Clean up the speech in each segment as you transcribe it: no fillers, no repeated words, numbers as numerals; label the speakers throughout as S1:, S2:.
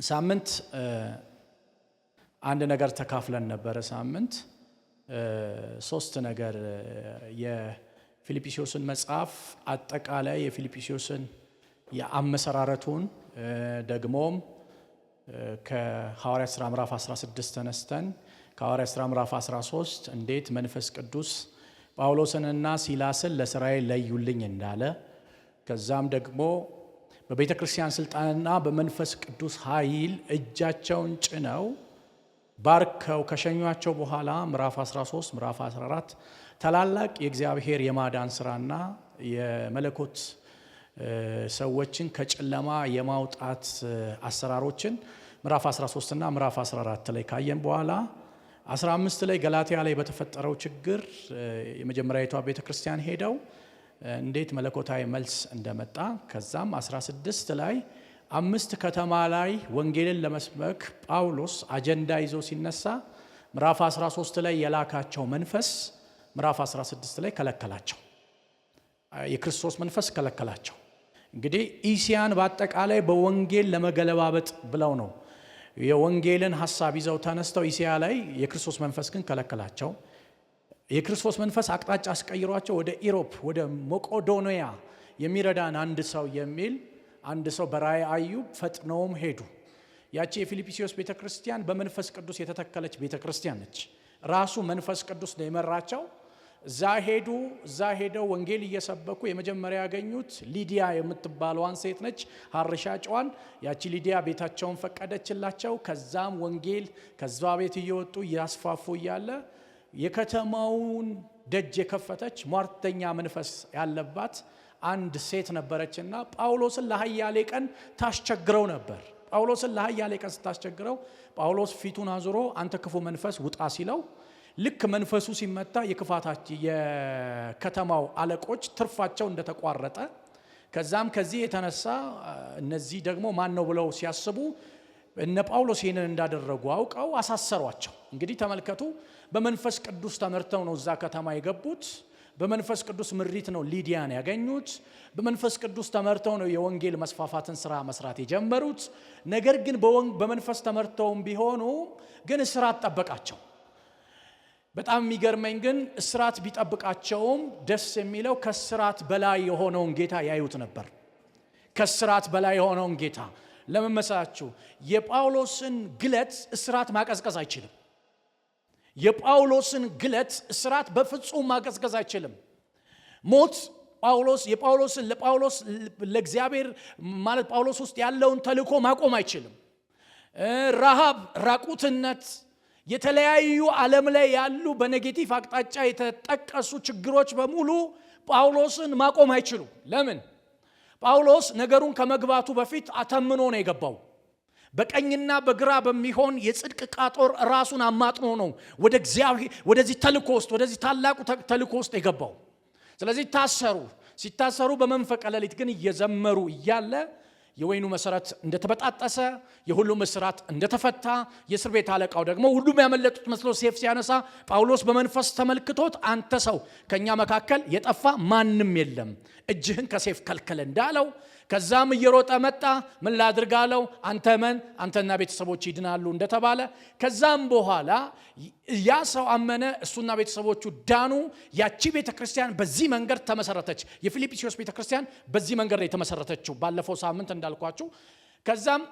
S1: ሳምንት አንድ ነገር ተካፍለን ነበር። ሳምንት ሶስት ነገር የፊልጵስዩስን መጽሐፍ አጠቃላይ የፊልጵስዩስን የአመሰራረቱን ደግሞም ከሐዋርያት ሥራ ምዕራፍ 16 ተነስተን ከሐዋርያት ሥራ ምዕራፍ 13 እንዴት መንፈስ ቅዱስ ጳውሎስንና ሲላስን ለእስራኤል ለዩልኝ እንዳለ ከዛም ደግሞ በቤተ ክርስቲያን ስልጣንና በመንፈስ ቅዱስ ኃይል እጃቸውን ጭነው ባርከው ከሸኟቸው በኋላ ምዕራፍ 13 ምዕራፍ 14 ታላላቅ የእግዚአብሔር የማዳን ስራና የመለኮት ሰዎችን ከጨለማ የማውጣት አሰራሮችን ምዕራፍ 13 እና ምዕራፍ 14 ላይ ካየን በኋላ 15 ላይ ገላትያ ላይ በተፈጠረው ችግር የመጀመሪያዊቷ ቤተ ክርስቲያን ሄደው እንዴት መለኮታዊ መልስ እንደመጣ ከዛም 16 ላይ 5 ከተማ ላይ ወንጌልን ለመስበክ ጳውሎስ አጀንዳ ይዞ ሲነሳ ምዕራፍ 13 ላይ የላካቸው መንፈስ ምዕራፍ 16 ላይ ከለከላቸው። የክርስቶስ መንፈስ ከለከላቸው። እንግዲህ ኢሲያን በአጠቃላይ በወንጌል ለመገለባበጥ ብለው ነው የወንጌልን ሐሳብ ይዘው ተነስተው ኢሲያ ላይ የክርስቶስ መንፈስ ግን ከለከላቸው። የክርስቶስ መንፈስ አቅጣጫ አስቀይሯቸው ወደ ኢሮፕ ወደ መቄዶንያ የሚረዳን አንድ ሰው በራእይ አዩ። ፈጥነውም ሄዱ። ያቺ የፊልጵስዩስ ቤተክርስቲያን በመንፈስ ቅዱስ የተተከለች ቤተክርስቲያን ነች። ራሱ መንፈስ ቅዱስ ነው የመራቸው። እዛ ሄደው ወንጌል እየሰበኩ የመጀመሪያ ያገኙት ሊዲያ የምትባለዋን ሴት ነች፣ ሐር ሻጭዋን። ያቺ ሊዲያ ቤታቸውን ፈቀደችላቸው። ከዛም ወንጌል ከዛ ቤት እየወጡ እያስፋፉ እያለ የከተማውን ደጅ የከፈተች ሟርተኛ መንፈስ ያለባት አንድ ሴት ነበረችና ጳውሎስን ለሃያሌ ቀን ታስቸግረው ነበር። ጳውሎስ ፊቱን አዙሮ አንተ ክፉ መንፈስ ውጣ ሲለው ልክ መንፈሱ ሲመታ የከተማው አለቆች ትርፋቸው እንደተቋረጠ ከዛም ከዚህ የተነሳ እነዚህ ደግሞ ማን ነው ብለው ሲያስቡ እነ ጳውሎስ ይህንን እንዳደረጉ አውቀው አሳሰሯቸው። እንግዲህ ተመልከቱ፣ በመንፈስ ቅዱስ ተመርተው ነው እዛ ከተማ የገቡት። በመንፈስ ቅዱስ ምሪት ነው ሊዲያን ያገኙት። በመንፈስ ቅዱስ ተመርተው ነው የወንጌል መስፋፋትን ስራ መስራት የጀመሩት። ነገር ግን በመንፈስ ተመርተውም ቢሆኑ ግን እስራት ጠበቃቸው። በጣም የሚገርመኝ ግን እስራት ቢጠብቃቸውም ደስ የሚለው ከእስራት በላይ የሆነውን ጌታ ያዩት ነበር። ከእስራት በላይ የሆነውን ጌታ ለምን መሰላችሁ? የጳውሎስን ግለት እስራት ማቀዝቀዝ አይችልም። የጳውሎስን ግለት እስራት በፍጹም ማቀዝቀዝ አይችልም። ሞት ለጳውሎስ ለእግዚአብሔር ማለት ጳውሎስ ውስጥ ያለውን ተልእኮ ማቆም አይችልም። ረሃብ፣ ራቁትነት፣ የተለያዩ ዓለም ላይ ያሉ በኔጌቲቭ አቅጣጫ የተጠቀሱ ችግሮች በሙሉ ጳውሎስን ማቆም አይችሉም። ለምን? ጳውሎስ ነገሩን ከመግባቱ በፊት አተምኖ ነው የገባው። በቀኝና በግራ በሚሆን የጽድቅ ቃጦር ራሱን አማጥኖ ነው ወደ እግዚአብሔር ወደዚህ ተልእኮ ውስጥ ወደዚህ ታላቁ ተልእኮ ውስጥ የገባው። ስለዚህ ሲታሰሩ በመንፈቀ ሌሊት ግን እየዘመሩ እያለ የወይኑ መሰረት እንደተበጣጠሰ የሁሉም እስራት እንደተፈታ የእስር ቤት አለቃው ደግሞ ሁሉም ያመለጡት መስሎ ሴፍ ሲያነሳ ጳውሎስ በመንፈስ ተመልክቶት አንተ ሰው ከኛ መካከል የጠፋ ማንም የለም፣ እጅህን ከሴፍ ከልከለ እንዳለው ከዛም እየሮጠ መጣ። ምን ላድርግ አለው። አንተ መን አንተና ቤተሰቦች ይድናሉ እንደተባለ ከዛም በኋላ ያ ሰው አመነ፣ እሱና ቤተሰቦቹ ዳኑ። ያቺ ቤተክርስቲያን በዚህ መንገድ ተመሰረተች። የፊልጵስዩስ ቤተክርስቲያን በዚህ መንገድ ነው የተመሰረተችው ባለፈው ሳምንት እንዳልኳችሁ። ከዛም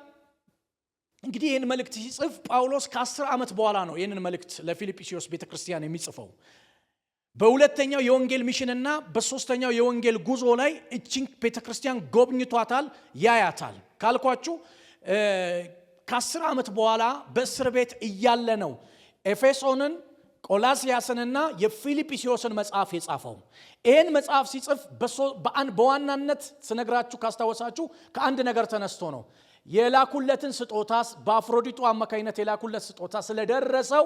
S1: እንግዲህ ይህን መልእክት ሲጽፍ ጳውሎስ ከ10 ዓመት በኋላ ነው ይህንን መልእክት ለፊልጵስዩስ ቤተክርስቲያን የሚጽፈው። በሁለተኛው የወንጌል ሚሽንና በሶስተኛው የወንጌል ጉዞ ላይ እቺን ቤተክርስቲያን ጎብኝቷታል፣ ያያታል። ካልኳችሁ ከ10 ዓመት በኋላ በእስር ቤት እያለ ነው ኤፌሶንን፣ ቆላስያስንና የፊልጵስዩስን መጽሐፍ የጻፈው። ይህን መጽሐፍ ሲጽፍ በዋናነት ስነግራችሁ ካስታወሳችሁ ከአንድ ነገር ተነስቶ ነው። የላኩለትን ስጦታ በአፍሮዲጡ አማካይነት የላኩለት ስጦታ ስለደረሰው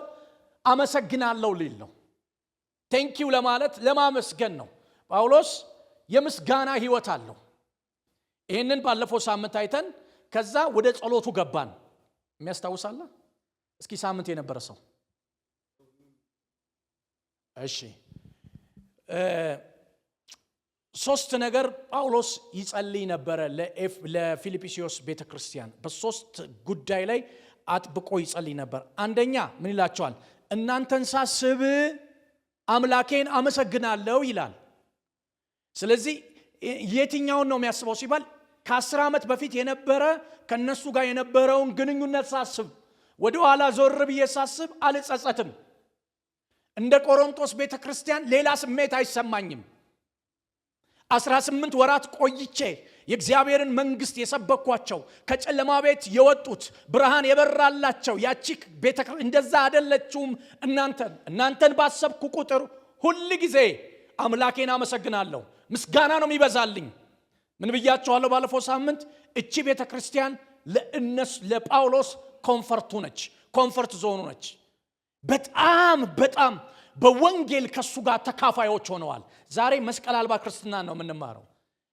S1: አመሰግናለሁ ሊል ነው። ቴንኪው ለማለት ለማመስገን ነው። ጳውሎስ የምስጋና ህይወት አለው። ይህንን ባለፈው ሳምንት አይተን ከዛ ወደ ጸሎቱ ገባን። የሚያስታውሳለ? እስኪ ሳምንት የነበረ ሰው እሺ ሶስት ነገር ጳውሎስ ይጸልይ ነበር ለፊልጵስዩስ ቤተክርስቲያን። በሶስት ጉዳይ ላይ አጥብቆ ይጸልይ ነበር። አንደኛ ምን ይላቸዋል? እናንተን ሳስብ አምላኬን አመሰግናለሁ ይላል። ስለዚህ የትኛውን ነው የሚያስበው ሲባል ከ10 ዓመት በፊት የነበረ ከነሱ ጋር የነበረውን ግንኙነት ሳስብ፣ ወደ ኋላ ዞር ብዬ ሳስብ አልጸጸትም። እንደ ቆሮንቶስ ቤተክርስቲያን ሌላ ስሜት አይሰማኝም። 18 ወራት ቆይቼ የእግዚአብሔርን መንግስት የሰበኳቸው ከጨለማ ቤት የወጡት ብርሃን የበራላቸው ያቺ ቤተክርስቲያን እንደዛ አይደለችም። እናንተን ባሰብኩ ቁጥር ሁሉ ጊዜ አምላኬን አመሰግናለሁ። ምስጋና ነው የሚበዛልኝ። ምን ብያቸዋለሁ ባለፈው ሳምንት? እቺ ቤተክርስቲያን ለጳውሎስ ኮምፈርቱ ነች፣ ኮምፈርት ዞኑ ነች። በጣም በወንጌል ከሱ ጋር ተካፋዮች ሆነዋል። ዛሬ መስቀል አልባ ክርስትና ነው የምንማረው።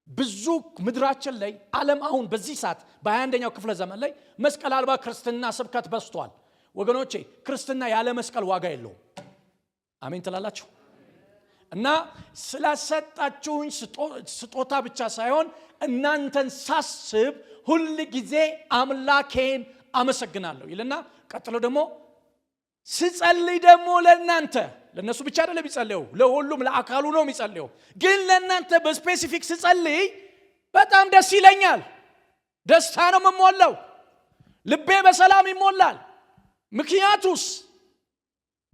S1: ብዙ ምድራችን ላይ ዓለም አሁን በዚህ ሰዓት በ21ኛው ክፍለ ዘመን ላይ መስቀል አልባ ክርስትና ስብከት በስቷል። ወገኖቼ ክርስትና ያለ መስቀል ዋጋ የለውም። አሜን ትላላችሁ? እና ስላሰጣችሁኝ ስጦታ ብቻ ሳይሆን እናንተን ሳስብ ሁሉ ጊዜ አምላኬን አመሰግናለሁ ይልና ቀጥሎ ደግሞ ስጸልይ ደግሞ ለእናንተ ለነሱ ብቻ አይደለም የሚጸልየው፣ ለሁሉም ለአካሉ ነው የሚጸልየው። ግን ለእናንተ በስፔሲፊክ ስጸልይ በጣም ደስ ይለኛል። ደስታ ነው የምሞላው፣ ልቤ በሰላም ይሞላል። ምክንያቱስ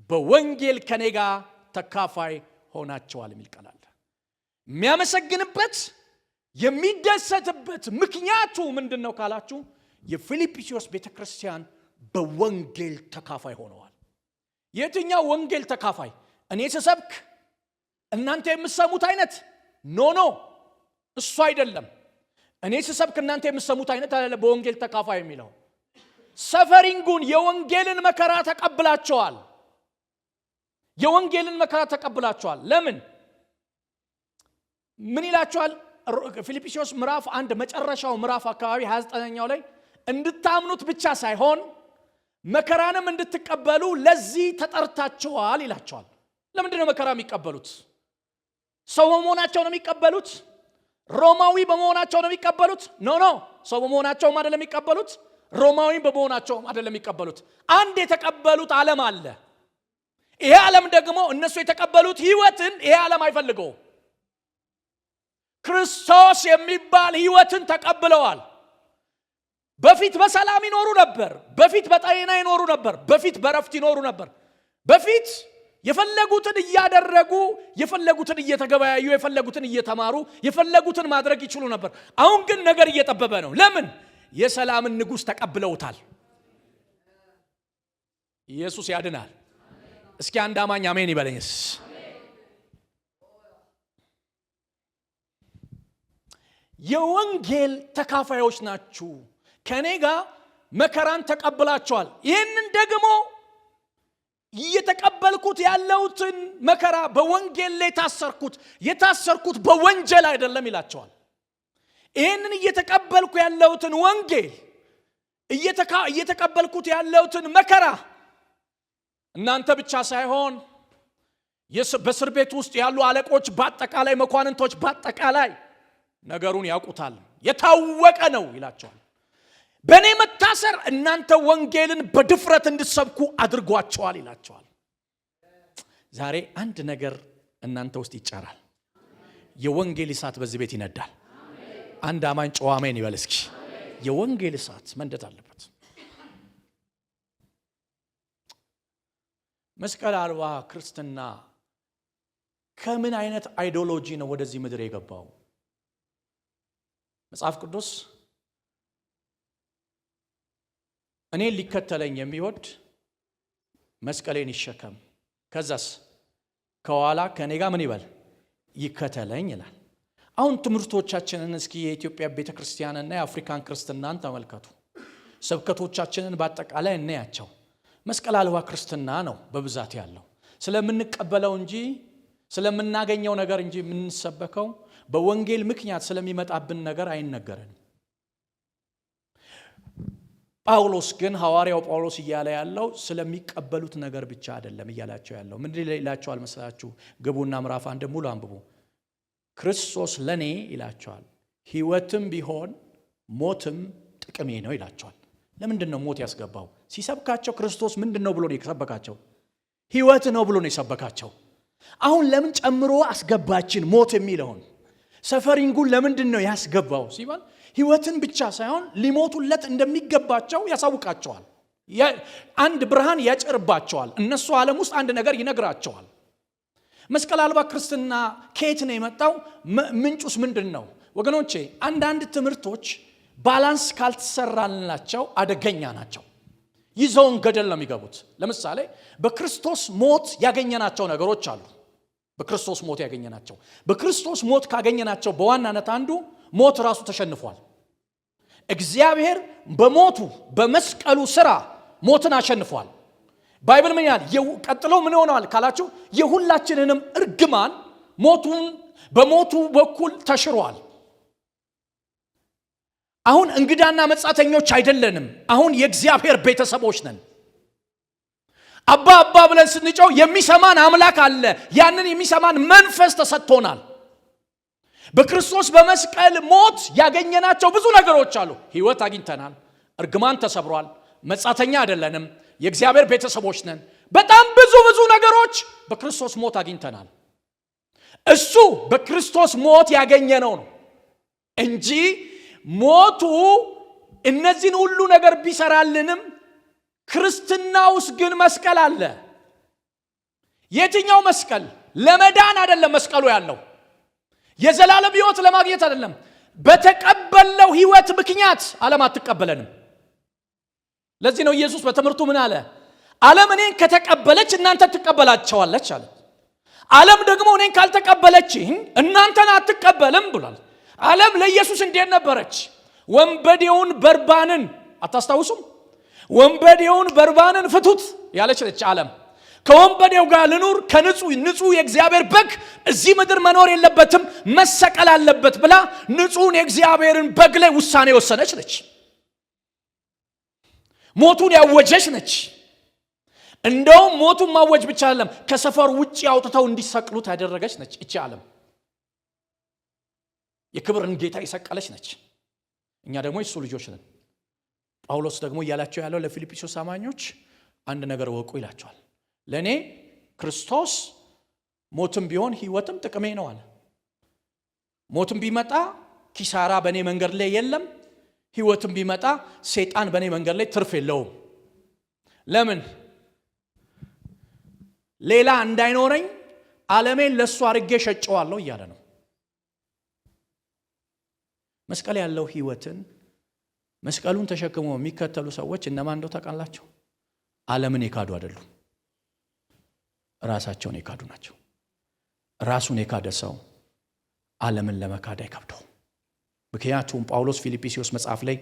S1: በወንጌል ከኔ ጋር ተካፋይ ሆናቸዋል የሚል ቃል አለ። የሚያመሰግንበት የሚደሰትበት ምክንያቱ ምንድነው ካላችሁ የፊልጵስዩስ ቤተክርስቲያን በወንጌል ተካፋይ ሆነዋል። የትኛው ወንጌል ተካፋይ? እኔ ስሰብክ እናንተ የምትሰሙት አይነት ኖ እሱ አይደለም። እኔ ስሰብክ እናንተ የምትሰሙት አይነት አይደለም። በወንጌል ተካፋይ የሚለው ሰፈሪንጉን የወንጌልን መከራ ተቀብላቸዋል። የወንጌልን መከራ ተቀብላቸዋል። ለምን? ምን ይላቸዋል? ፊልጵስዩስ ምዕራፍ 1 መጨረሻው ምዕራፍ አካባቢ 29ኛው ላይ እንድታምኑት ብቻ ሳይሆን መከራንም እንድትቀበሉ ለዚህ ተጠርታችኋል ይላቸዋል። ለምንድን ነው መከራ የሚቀበሉት? ሰው በመሆናቸው ነው የሚቀበሉት? ሮማዊ በመሆናቸው ነው የሚቀበሉት? ኖ ሰው በመሆናቸው አይደለም የሚቀበሉት፣ ሮማዊ በመሆናቸው አይደለም የሚቀበሉት። አንድ የተቀበሉት ዓለም አለ። ይሄ ዓለም ደግሞ እነሱ የተቀበሉት ህይወትን ይሄ ዓለም አይፈልገው። ክርስቶስ የሚባል ህይወትን ተቀብለዋል። በፊት በሰላም ይኖሩ ነበር። በፊት በጤና ይኖሩ ነበር። በፊት በረፍት ይኖሩ ነበር። በፊት የፈለጉትን እያደረጉ የፈለጉትን እየተገበያዩ የፈለጉትን እየተማሩ የፈለጉትን ማድረግ ይችሉ ነበር። አሁን ግን ነገር እየጠበበ ነው። ለምን? የሰላምን ንጉስ ተቀብለውታል። ኢየሱስ ያድናል። እስኪ አንድ አማኝ አሜን ይበለኝስ። የወንጌል ተካፋዮች ናችሁ። ከኔ ጋር መከራን ተቀብላችኋል። ይህንን ደግሞ እየተቀበልኩት ያለውትን መከራ በወንጌል ላይ የታሰርኩት በወንጀል አይደለም ይላቸዋል። ይህንን እየተቀበልኩ ያለውትን ወንጌል እየተቀበልኩት ያለውትን መከራ እናንተ ብቻ ሳይሆን በእስር ቤት ውስጥ ያሉ አለቆች በአጠቃላይ መኳንንቶች በአጠቃላይ ነገሩን ያውቁታል። የታወቀ ነው ይላቸዋል። በእኔ መታሰር እናንተ ወንጌልን በድፍረት እንድትሰብኩ አድርጓቸዋል ይላቸዋል። ዛሬ አንድ ነገር እናንተ ውስጥ ይጫራል። የወንጌል እሳት በዚህ ቤት ይነዳል። አንድ አማኝ ጮህ አሜን ይበል እስኪ። የወንጌል እሳት መንደድ አለበት። መስቀል አልባ ክርስትና ከምን አይነት አይዲዮሎጂ ነው ወደዚህ ምድር የገባው? መጽሐፍ ቅዱስ እኔን ሊከተለኝ የሚወድ መስቀሌን ይሸከም፣ ከዛስ ከኋላ ከኔ ጋር ምን ይበል ይከተለኝ ይላል። አሁን ትምህርቶቻችንን እስኪ የኢትዮጵያ ቤተክርስቲያንና የአፍሪካን ክርስትናን ተመልከቱ። ስብከቶቻችንን በአጠቃላይ እናያቸው። መስቀል አልባ ክርስትና ነው በብዛት ያለው። ስለምንቀበለው እንጂ ስለምናገኘው ነገር እንጂ የምንሰበከው በወንጌል ምክንያት ስለሚመጣብን ነገር አይነገረንም። ጳውሎስ ግን ሐዋርያው ጳውሎስ እያለ ያለው ስለሚቀበሉት ነገር ብቻ አይደለም እያላቸው ያለው። ምን ይላቸዋል መሰላችሁ? ግቡና ምዕራፍ 1 ሙሉ አንብቡ። ክርስቶስ ለኔ ይላቸዋል ሕይወትም ቢሆን ሞትም ጥቅሜ ነው ይላቸዋል። ለምንድን ነው ሞት ያስገባው? ሲሰብካቸው ክርስቶስ ምንድን ነው ብሎ ነው የሰበካቸው? ሕይወት ነው ብሎ ነው የሰበካቸው። አሁን ለምን ጨምሮ አስገባችን ሞት የሚለውን? ሰፈሪንጉን ለምንድን ነው ያስገባው ሲባል ሕይወትን ብቻ ሳይሆን ሊሞቱለት እንደሚገባቸው ያሳውቃቸዋል። አንድ ብርሃን ያጨርባቸዋል። እነሱ ዓለም ውስጥ አንድ ነገር ይነግራቸዋል። መስቀል አልባ ክርስትና ከየት ነው የመጣው? ምንጩስ ምንድን ነው? ወገኖቼ አንዳንድ ትምህርቶች ባላንስ ካልተሰራላቸው አደገኛ ናቸው። ይዘውን ገደል ነው የሚገቡት። ለምሳሌ በክርስቶስ ሞት ያገኘናቸው ነገሮች አሉ። በክርስቶስ ሞት ያገኘናቸው በክርስቶስ ሞት ካገኘናቸው በዋናነት አንዱ ሞት ራሱ ተሸንፏል። እግዚአብሔር በሞቱ በመስቀሉ ሥራ ሞትን አሸንፏል። ባይብል ምን ይላል? ቀጥሎ ምን ሆነዋል ካላችሁ የሁላችንንም እርግማን ሞቱን በሞቱ በኩል ተሽሯል። አሁን እንግዳና መጻተኞች አይደለንም። አሁን የእግዚአብሔር ቤተሰቦች ነን። አባ አባ ብለን ስንጮህ የሚሰማን አምላክ አለ። ያንን የሚሰማን መንፈስ ተሰጥቶናል። በክርስቶስ በመስቀል ሞት ያገኘናቸው ብዙ ነገሮች አሉ። ሕይወት አግኝተናል። እርግማን ተሰብሯል። መጻተኛ አይደለንም። የእግዚአብሔር ቤተሰቦች ነን። በጣም ብዙ ነገሮች በክርስቶስ ሞት አግኝተናል። እሱ በክርስቶስ ሞት ያገኘነው ነው እንጂ ሞቱ እነዚህን ሁሉ ነገር ቢሰራልንም ክርስትና ውስጥ ግን መስቀል አለ። የትኛው መስቀል? ለመዳን አይደለም መስቀሉ ያለው። የዘላለም ሕይወት ለማግኘት አይደለም። በተቀበለው ሕይወት ምክንያት ዓለም አትቀበለንም። ለዚህ ነው ኢየሱስ በትምህርቱ ምን አለ? ዓለም እኔን ከተቀበለች እናንተ ትቀበላቸዋለች አለ። ዓለም ደግሞ እኔን ካልተቀበለች እናንተን አትቀበልም ብሏል። ዓለም ለኢየሱስ እንዴት ነበረች? ወንበዴውን በርባንን አታስታውሱም? ወንበዴውን በርባንን ፍቱት ያለች ነች ዓለም። ከወንበዴው ጋር ልኑር፣ ንጹህ የእግዚአብሔር በግ እዚህ ምድር መኖር የለበትም መሰቀል አለበት ብላ ንጹህን የእግዚአብሔርን በግ ላይ ውሳኔ ወሰነች ነች። ሞቱን ያወጀች ነች። እንደውም ሞቱን ማወጅ ብቻ አይደለም፣ ከሰፈር ውጪ አውጥተው እንዲሰቅሉት ያደረገች ነች። እቺ ዓለም የክብርን ጌታ የሰቀለች ነች። እኛ ደግሞ የሱ ልጆች ነን። ጳውሎስ ደግሞ እያላቸው ያለው ለፊልጵስዩስ አማኞች አንድ ነገር ወቁ ይላቸዋል። ለኔ ክርስቶስ ሞትም ቢሆን ሕይወትም ጥቅሜ ነው አለ። ሞትም ቢመጣ ኪሳራ በኔ መንገድ ላይ የለም። ሕይወትም ቢመጣ ሰይጣን በኔ መንገድ ላይ ትርፍ የለውም። ለምን? ሌላ እንዳይኖረኝ ዓለሜን ለሱ አርጌ ሸጨዋለሁ እያለ ነው። መስቀል ያለው ሕይወትን መስቀሉን ተሸክመው የሚከተሉ ሰዎች እነማን እንደው ታውቃላችሁ? ዓለምን የካዱ አይደሉም፣ ራሳቸውን የካዱ ናቸው። ራሱን የካደ ሰው ዓለምን ለመካድ አይከብደው። ምክንያቱም ጳውሎስ ፊልጵስዩስ መጽሐፍ ላይ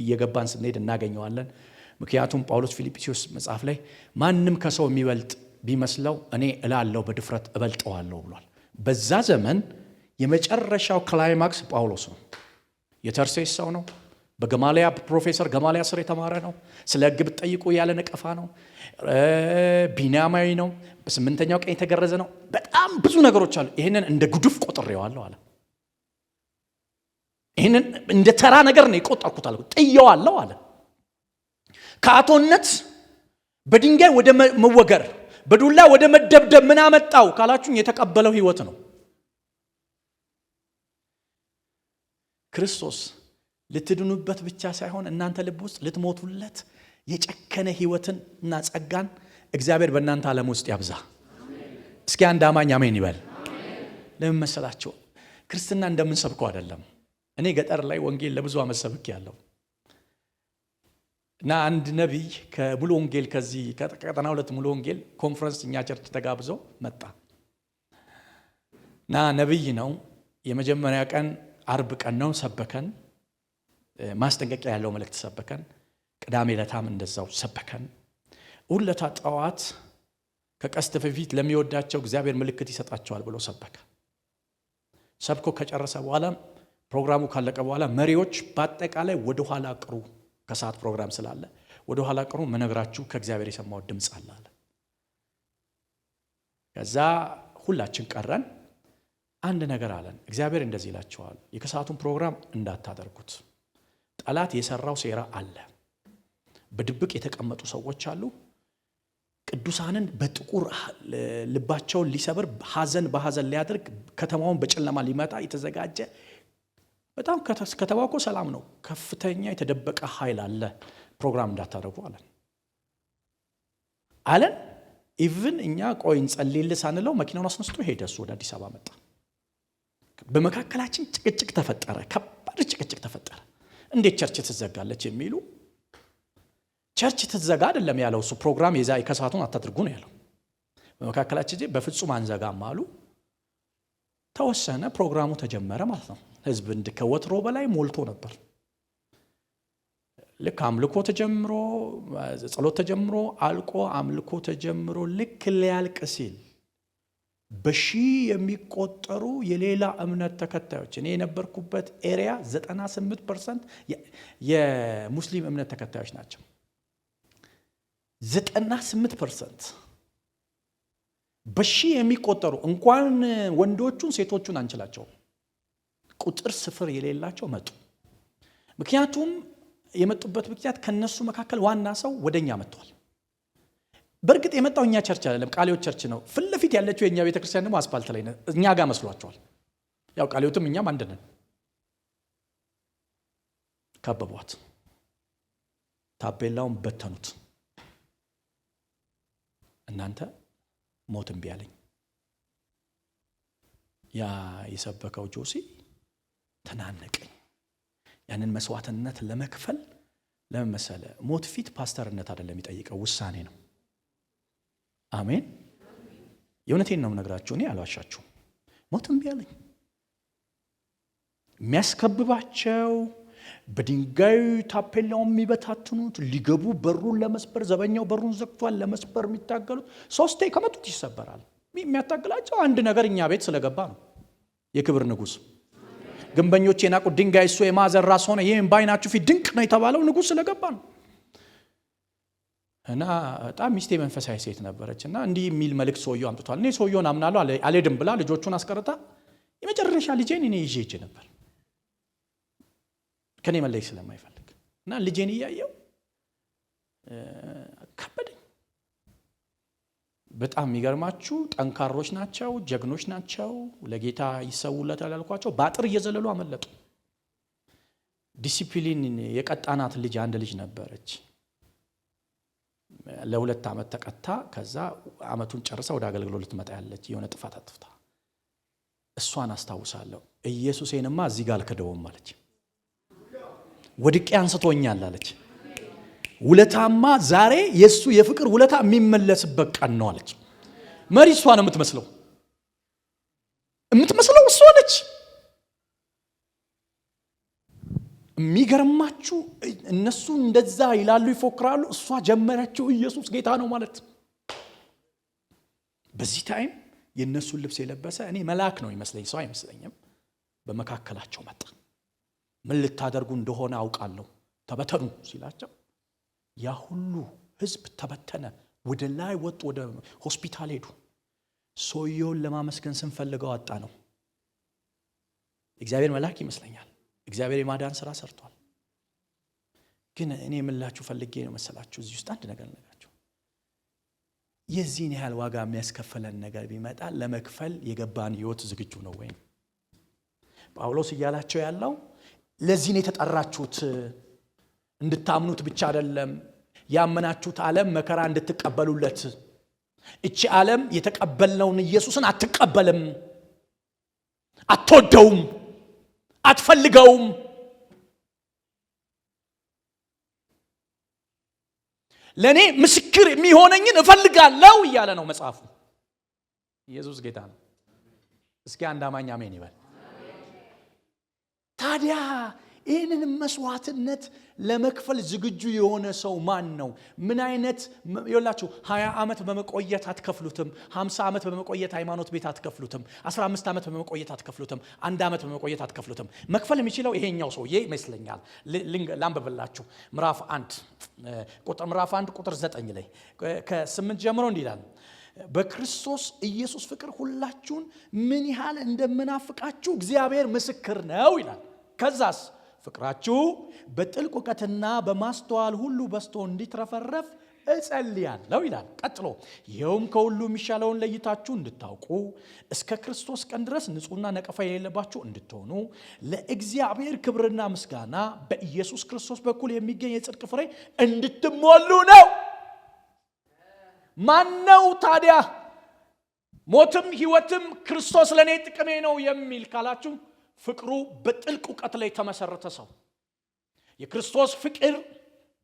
S1: እየገባን ስንሄድ እናገኘዋለን። ምክንያቱም ጳውሎስ ፊልጵስዩስ መጽሐፍ ላይ ማንም ከሰው የሚበልጥ ቢመስለው እኔ እላለሁ በድፍረት እበልጠዋለሁ ብሏል። በዛ ዘመን የመጨረሻው ክላይማክስ ጳውሎስ ነው። የተርሴስ ሰው ነው። በገማሊያ ፕሮፌሰር ገማሊያ ስር የተማረ ነው። ስለ ሕግ ብትጠይቁ ያለ ነቀፋ ነው። ቢንያማዊ ነው። በ8ኛው ቀን የተገረዘ ነው። በጣም ብዙ ነገሮች አሉ። ይህንን እንደ ጉድፍ ቆጥሬዋለሁ አለ። ይህንን እንደ ተራ ነገር ነው የቆጠርኩት አለ። ጥየዋለሁ አለ። ከአቶነት በድንጋይ ወደ መወገር፣ በዱላ ወደ መደብደብ ምን አመጣው ካላችሁኝ የተቀበለው ሕይወት ነው። ክርስቶስ ልትድኑበት ብቻ ሳይሆን እናንተ ልብ ውስጥ ልትሞቱለት የጨከነ ሕይወትን እና ጸጋን እግዚአብሔር በእናንተ ዓለም ውስጥ ያብዛ። እስኪ አንድ አማኝ አሜን ይበል። ለምን መሰላችሁ? ክርስትና እንደምንሰብከው አይደለም። እኔ ገጠር ላይ ወንጌል ለብዙ ዓመት ሰብክ ያለው እና አንድ ነቢይ ከሙሉ ወንጌል ከዚህ ከቀጠና 2 ሙሉ ወንጌል ኮንፈረንስ እኛ ቸርች ተጋብዞ መጣ እና ነቢይ ነው። የመጀመሪያ ቀን አርብ ቀን ነው ሰበከን። ማስጠንቀቂያ ያለው መልእክት ሰበከን። ቅዳሜ ለታም እንደዛው ሰበከን። ሁለታ ጠዋት ከቀስት በፊት ለሚወዳቸው እግዚአብሔር ምልክት ይሰጣቸዋል ብሎ ሰበከ። ሰብኮ ከጨረሰ በኋላ ፕሮግራሙ ካለቀ በኋላ መሪዎች በአጠቃላይ ወደ ኋላ ቅሩ፣ ከሰዓት ፕሮግራም ስላለ ወደ ኋላ ቅሩ፣ መነግራችሁ ከእግዚአብሔር የሰማው ድምጽ አለ። ከዛ ሁላችን ቀረን። አንድ ነገር አለን። እግዚአብሔር እንደዚህ ይላቸዋል፣ የከሰዓቱን ፕሮግራም እንዳታደርጉት። ጠላት የሰራው ሴራ አለ። በድብቅ የተቀመጡ ሰዎች አሉ። ቅዱሳንን በጥቁር ልባቸውን ሊሰብር ሐዘን በሐዘን ሊያደርግ ከተማውን በጨለማ ሊመጣ የተዘጋጀ በጣም ከተማው እኮ ሰላም ነው፣ ከፍተኛ የተደበቀ ኃይል አለ። ፕሮግራም እንዳታደርጉ አለን። ኢቭን እኛ ቆይ እንጸልይልህ ሳንለው መኪናውን አስነስቶ ሄደ። እሱ ወደ አዲስ አበባ መጣ። በመካከላችን ጭቅጭቅ ተፈጠረ፣ ከባድ ጭቅጭቅ ተፈጠረ። እንዴት ቸርች ትዘጋለች የሚሉ ቸርች ትዘጋ አይደለም ያለው እሱ፣ ፕሮግራም ከሰዓቱን አታድርጉ ነው ያለው። በመካከላችን በፍጹም አንዘጋም አሉ። ተወሰነ፣ ፕሮግራሙ ተጀመረ ማለት ነው። ህዝብ ከወትሮ በላይ ሞልቶ ነበር። ልክ አምልኮ ተጀምሮ ጸሎት ተጀምሮ አልቆ አምልኮ ተጀምሮ ልክ ሊያልቅ ሲል በሺህ የሚቆጠሩ የሌላ እምነት ተከታዮች፣ እኔ የነበርኩበት ኤሪያ 98% የሙስሊም እምነት ተከታዮች ናቸው። 98% በሺህ የሚቆጠሩ እንኳን ወንዶቹን ሴቶቹን አንችላቸው ቁጥር ስፍር የሌላቸው መጡ። ምክንያቱም የመጡበት ምክንያት ከነሱ መካከል ዋና ሰው ወደኛ መጥቷል። በእርግጥ የመጣው እኛ ቸርች አይደለም፣ ቃሊዮት ቸርች ነው። ፊት ለፊት ያለችው የኛ ቤተክርስቲያን ደግሞ አስፋልት ላይ ነው። እኛ ጋር መስሏቸዋል። ያው ቃሊዮትም እኛም አንድ ነን። ከበቧት፣ ታቤላውን በተኑት። እናንተ ሞት እምቢ አለኝ። ያ የሰበከው ጆሲ ተናነቀኝ። ያንን መስዋዕትነት ለመክፈል ለምን መሰለ? ሞት ፊት ፓስተርነት አይደለም የሚጠይቀው፣ ውሳኔ ነው። አሜን። የእውነቴን ነው የምነግራችሁ፣ እኔ አልዋሻችሁም። ሞት እምቢ አለኝ። የሚያስከብባቸው በድንጋይ ታፔላውን የሚበታትኑት ሊገቡ በሩን ለመስበር ዘበኛው በሩን ዘግቷል ለመስበር የሚታገሉት 3 ከመጡት ይሰበራል። የሚያታግላቸው አንድ ነገር እኛ ቤት ስለገባ ነው። የክብር ንጉሥ ግንበኞች የናቁት ድንጋይ እሱ የማዕዘን ራስ ሆነ፣ ይህም በዓይናችሁ ፊት ድንቅ ነው የተባለው ንጉሥ ስለገባ ነው። እና በጣም ሚስቴ መንፈሳዊ ሴት ነበረች እና እንዲህ የሚል መልእክት ሰውየው አምጥቷል። እኔ ሰውየውን አምናለሁ አልሄድም ብላ ልጆቹን አስቀርታ የመጨረሻ ልጄን እኔ ይዤ ነበር ከኔ መለይ ስለማይፈልግ እና ልጄን እያየው ከበደኝ። በጣም የሚገርማችሁ ጠንካሮች ናቸው፣ ጀግኖች ናቸው፣ ለጌታ ይሰውለታል ያልኳቸው በአጥር እየዘለሉ አመለጡ። ዲሲፕሊን የቀጣናት ልጅ አንድ ልጅ ነበረች። ለ2 ዓመት ተቀጣ። ከዛ ዓመቱን ጨርሳ ወደ አገልግሎት ልትመጣ ያለች የሆነ ጥፋት አጥፍታ እሷን አስታውሳለሁ። ኢየሱሴንማ እዚህ ጋር አልከደውም አለች። ወድቄ አንስቶኛል አለች። ውለታማ ዛሬ የሱ የፍቅር ውለታ የሚመለስበት ቀን ነው አለች። መሪ እሷ ነው የምትመስለው እሷ ነች። የሚገርማችሁ እነሱ እንደዛ ይላሉ ይፎክራሉ፣ እሷ ጀመረችው ኢየሱስ ጌታ ነው ማለት። በዚህ ታይም የነሱን ልብስ የለበሰ እኔ መልአክ ነው ይመስለኝ፣ ሰው አይመስለኝም። በመካከላቸው መጣ። ምን ልታደርጉ እንደሆነ አውቃለሁ ተበተኑ ሲላቸው ያ ሁሉ ህዝብ ተበተነ። ወደ ላይ ወጡ፣ ወደ ሆስፒታል ሄዱ። ሰውየውን ለማመስገን ስንፈልገው አጣ ነው። እግዚአብሔር መልአክ ይመስለኛል። እግዚአብሔር የማዳን ስራ ሰርቷል። ግን እኔ የምላችሁ ፈልጌ ነው መሰላችሁ እዚህ ውስጥ አንድ ነገር ልነግራችሁ። የዚህን ያህል ዋጋ የሚያስከፈለን ነገር ቢመጣ ለመክፈል የገባን ህይወት ዝግጁ ነው ወይ? ጳውሎስ እያላቸው ያለው ለዚህ ነው የተጠራችሁት፣ እንድታምኑት ብቻ አይደለም፣ ያመናችሁት ዓለም መከራ እንድትቀበሉለት። እቺ ዓለም የተቀበልነውን ኢየሱስን አትቀበልም፣ አትወደውም፣ አትፈልገውም። ለኔ ምስክር የሚሆነኝን እፈልጋለሁ እያለ ነው መጽሐፉ። ኢየሱስ ጌታ ነው። እስኪ አንድ አማኝ አሜን ይበል። ታዲያ ይህንን መስዋዕትነት ለመክፈል ዝግጁ የሆነ ሰው ማን ነው? ምን አይነት ይላችሁ? 20 ዓመት በመቆየት አትከፍሉትም። 50 ዓመት በመቆየት ሃይማኖት ቤት አትከፍሉትም። 15 ዓመት በመቆየት አትከፍሉትም። 1 ዓመት በመቆየት አትከፍሉትም። መክፈል የሚችለው ይሄኛው ሰውዬ ይመስለኛል። ላንብብላችሁ ምዕራፍ 1 ቁጥር 9 ላይ ከ8 ጀምሮ እንዲህ ይላል። በክርስቶስ ኢየሱስ ፍቅር ሁላችሁን ምን ያህል እንደምናፍቃችሁ እግዚአብሔር ምስክር ነው ይላል። ከዛስ ፍቅራችሁ በጥልቅ ዕውቀትና በማስተዋል ሁሉ በስቶ እንዲትረፈረፍ እጸልያለሁ ይላል። ቀጥሎ ይኸውም ከሁሉ የሚሻለውን ለይታችሁ እንድታውቁ እስከ ክርስቶስ ቀን ድረስ ንጹሕና ነቀፋ የሌለባችሁ እንድትሆኑ ለእግዚአብሔር ክብርና ምስጋና በኢየሱስ ክርስቶስ በኩል የሚገኝ የጽድቅ ፍሬ እንድትሞሉ ነው። ማነው ታዲያ ሞትም ሕይወትም ክርስቶስ ለኔ ጥቅሜ ነው የሚል ካላችሁ ፍቅሩ በጥልቅ ዕውቀት ላይ ተመሰረተ ሰው የክርስቶስ ፍቅር